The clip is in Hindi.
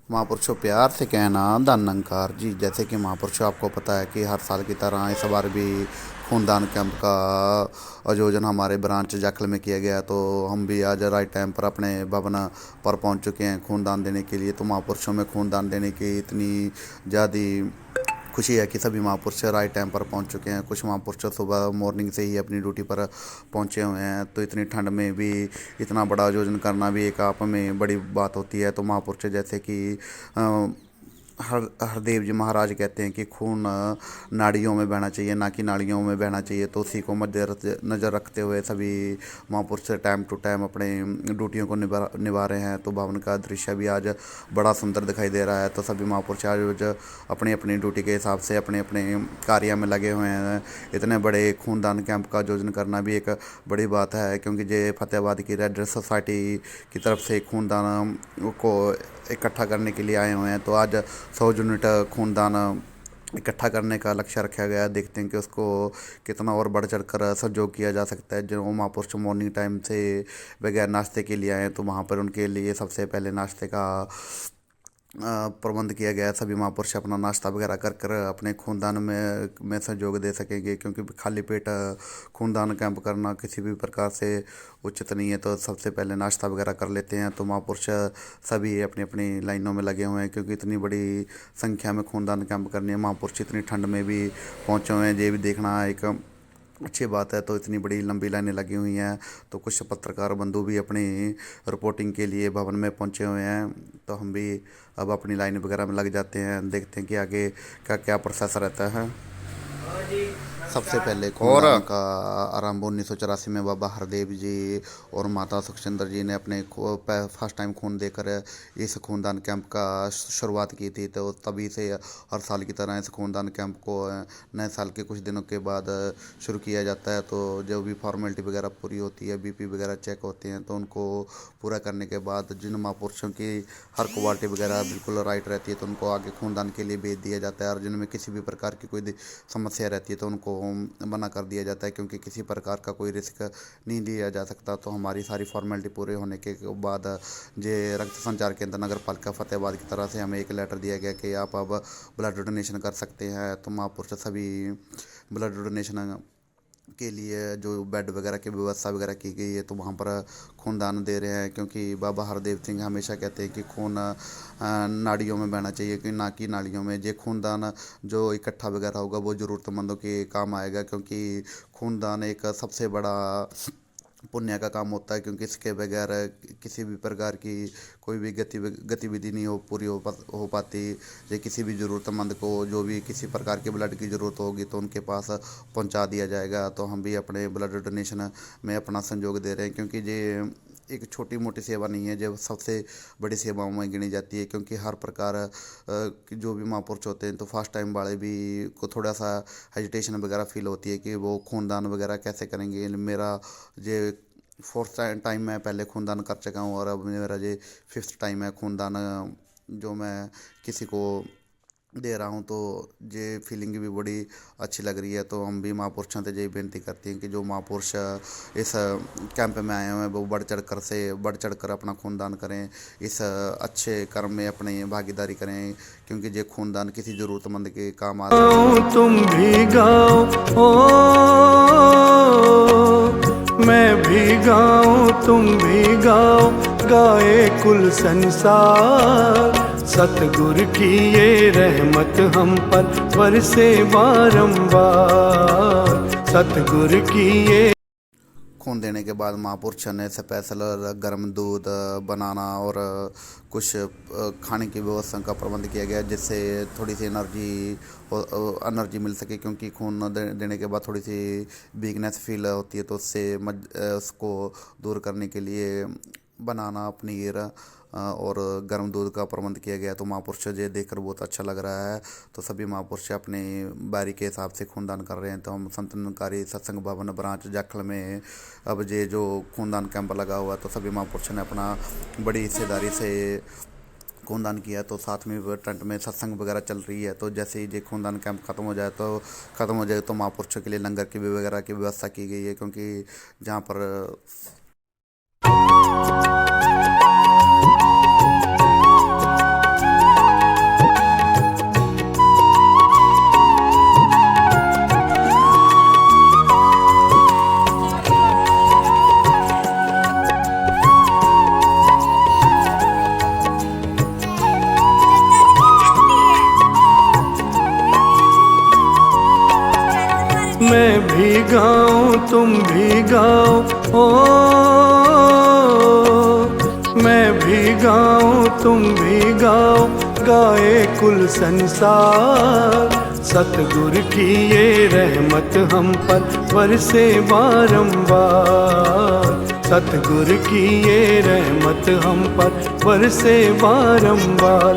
महापुरुषों प्यार से कहना धन निरंकार जी। जैसे कि महापुरुषों आपको पता है कि हर साल की तरह इस बार भी खूनदान कैंप का आयोजन हमारे ब्रांच जाखल में किया गया। तो हम भी आज राइट टाइम पर अपने भवन पर पहुंच चुके हैं खूनदान देने के लिए। तो महापुरुषों में खूनदान देने की इतनी ज़्यादा खुशी है कि सभी महापुरुष राइट टाइम पर पहुंच चुके हैं। कुछ महापुरुष सुबह मॉर्निंग से ही अपनी ड्यूटी पर पहुंचे हुए हैं। तो इतनी ठंड में भी इतना बड़ा आयोजन करना भी एक आप में बड़ी बात होती है। तो महापुरुष जैसे कि हरदेव जी महाराज कहते हैं कि खून नाड़ियों में बहना चाहिए, ना कि नालियों में बहना चाहिए। तो उसी को मद्दे नज़र रखते हुए सभी महापुरुष टाइम टू टाइम अपने ड्यूटियों को निभा रहे हैं। तो भवन का दृश्य भी आज बड़ा सुंदर दिखाई दे रहा है। तो सभी महापुरुष आज अपनी अपनी ड्यूटी के हिसाब से अपने अपने कार्य में लगे हुए हैं। इतने बड़े खूनदान कैंप का आयोजन करना भी एक बड़ी बात है, क्योंकि ये फतेहाबाद की रेड ड्रेस सोसाइटी की तरफ से खूनदान को इकट्ठा करने के लिए आए हुए हैं। तो आज 100 यूनिट खूनदान इकट्ठा करने का लक्ष्य रखा गया है। देखते हैं कि उसको कितना और बढ़ चढ़ कर सहयोग किया जा सकता है। जो महापुरुष मॉर्निंग टाइम से बगैर नाश्ते के लिए आए हैं, तो वहाँ पर उनके लिए सबसे पहले नाश्ते का प्रबंध किया गया है। सभी महापुरुष अपना नाश्ता वगैरह कर कर अपने खूनदान में सहयोग दे सकेंगे, क्योंकि खाली पेट खूनदान कैंप करना किसी भी प्रकार से उचित नहीं है। तो सबसे पहले नाश्ता वगैरह कर लेते हैं। तो महापुरुष सभी अपनी अपनी लाइनों में लगे हुए हैं, क्योंकि इतनी बड़ी संख्या में खूनदान कैंप करनी है। महापुरुष इतनी ठंड में भी पहुँचे हुए हैं, ये भी देखना एक अच्छी बात है। तो इतनी बड़ी लंबी लाइनें लगी हुई हैं। तो कुछ पत्रकार बंधु भी अपनी रिपोर्टिंग के लिए भवन में पहुंचे हुए हैं। तो हम भी अब अपनी लाइन वगैरह में लग जाते हैं, देखते हैं कि आगे क्या क्या प्रोसेस रहता है। सबसे पहले खूनदान का आरंभ 1984 में बाबा हरदेव जी और माता सुखचंद्र जी ने अपने फर्स्ट टाइम खून देकर इस खूनदान कैंप का शुरुआत की थी। तो तभी से हर साल की तरह इस खूनदान कैंप को नए साल के कुछ दिनों के बाद शुरू किया जाता है। तो जो भी फॉर्मेलिटी वगैरह पूरी होती है, बीपी वगैरह चेक होते हैं, तो उनको पूरा करने के बाद जिन महापुरुषों की हर क्वालिटी वगैरह बिल्कुल राइट रहती है, तो उनको आगे खूनदान के लिए भेज दिया जाता है। और जिनमें किसी भी प्रकार की कोई समस्या रहती है, तो उनको मना कर दिया जाता है, क्योंकि किसी प्रकार का कोई रिस्क नहीं लिया जा सकता। तो हमारी सारी फॉर्मेलिटी पूरे होने के बाद जे रक्त संचार केंद्र नगर पालिका फतेहाबाद की तरफ से हमें एक लेटर दिया गया कि आप अब ब्लड डोनेशन कर सकते हैं। तो महापुरुष सभी ब्लड डोनेशन के लिए जो बेड वगैरह की व्यवस्था वगैरह की गई है, तो वहाँ पर खूनदान दे रहे हैं। क्योंकि बाबा हरदेव सिंह हमेशा कहते हैं कि खून नाड़ियों में बहना चाहिए, कि ना कि नालियों में। ये खूनदान जो इकट्ठा वगैरह होगा वो ज़रूरतमंदों के काम आएगा, क्योंकि खूनदान एक सबसे बड़ा पुण्य का काम होता है। क्योंकि इसके बगैर किसी भी प्रकार की कोई भी गतिविधि नहीं हो पाती। या किसी भी ज़रूरतमंद को जो भी किसी प्रकार के ब्लड की ज़रूरत होगी, तो उनके पास पहुंचा दिया जाएगा। तो हम भी अपने ब्लड डोनेशन में अपना सहयोग दे रहे हैं, क्योंकि ये एक छोटी मोटी सेवा नहीं है, जो सबसे बड़ी सेवाओं में गिनी जाती है। क्योंकि हर प्रकार जो भी महापुरुष होते हैं, तो फर्स्ट टाइम वाले भी को थोड़ा सा हेजिटेशन वगैरह फील होती है कि वो खूनदान वगैरह कैसे करेंगे। मेरा ये फोर्थ टाइम मैं पहले खूनदान कर चुका हूँ, और अब मेरा ये फिफ्थ टाइम है खूनदान जो मैं किसी को दे रहा हूँ। तो ये फीलिंग भी बड़ी अच्छी लग रही है। तो हम भी महापुरुषों से यही बेनती करते हैं कि जो महापुरुष इस कैंप में आए हुए हैं, वो बढ़ चढ़ कर अपना खूनदान करें, इस अच्छे कर्म में अपनी भागीदारी करें, क्योंकि ये खूनदान किसी ज़रूरतमंद के काम आ सकता है। तुम भी गाओ ओ मैं भी गाऊं तुम भी गाओ, गाए कुल संसार। सतगुरु की ये रहमत हम पर बरसे बारंबार। सतगुरु की ये खून देने के बाद महापुरुष ने स्पेशल गर्म दूध बनाना और कुछ खाने की व्यवस्था का प्रबंध किया गया, जिससे थोड़ी सी एनर्जी मिल सके। क्योंकि खून देने के बाद थोड़ी सी वीकनेस फील होती है, तो उसको दूर करने के लिए बनाना पनीर और गर्म दूध का प्रबंध किया गया। तो महापुरुष ये देखकर बहुत अच्छा लग रहा है। तो सभी महापुरुष अपनी बारी के हिसाब से खूनदान कर रहे हैं। तो हम संत निरंकारी सत्संग भवन ब्रांच जाखल में अब ये जो खूनदान कैंप लगा हुआ, तो सभी महापुरुषों ने अपना बड़ी हिस्सेदारी से खूनदान किया। तो साथ में टेंट में सत्संग वगैरह चल रही है। तो जैसे ही ये खूनदान कैंप ख़त्म हो जाए तो महापुरुषों के लिए लंगर की वगैरह की व्यवस्था की गई है, क्योंकि जहाँ पर गाऊं तुम भी गाओ, ओ मैं भी गाऊं तुम भी गाओ, गाए कुल संसार। सतगुरु की ये रहमत हम पर बरसे बारंबार। सतगुरु की ये रहमत हम पर बरसे बारंबार।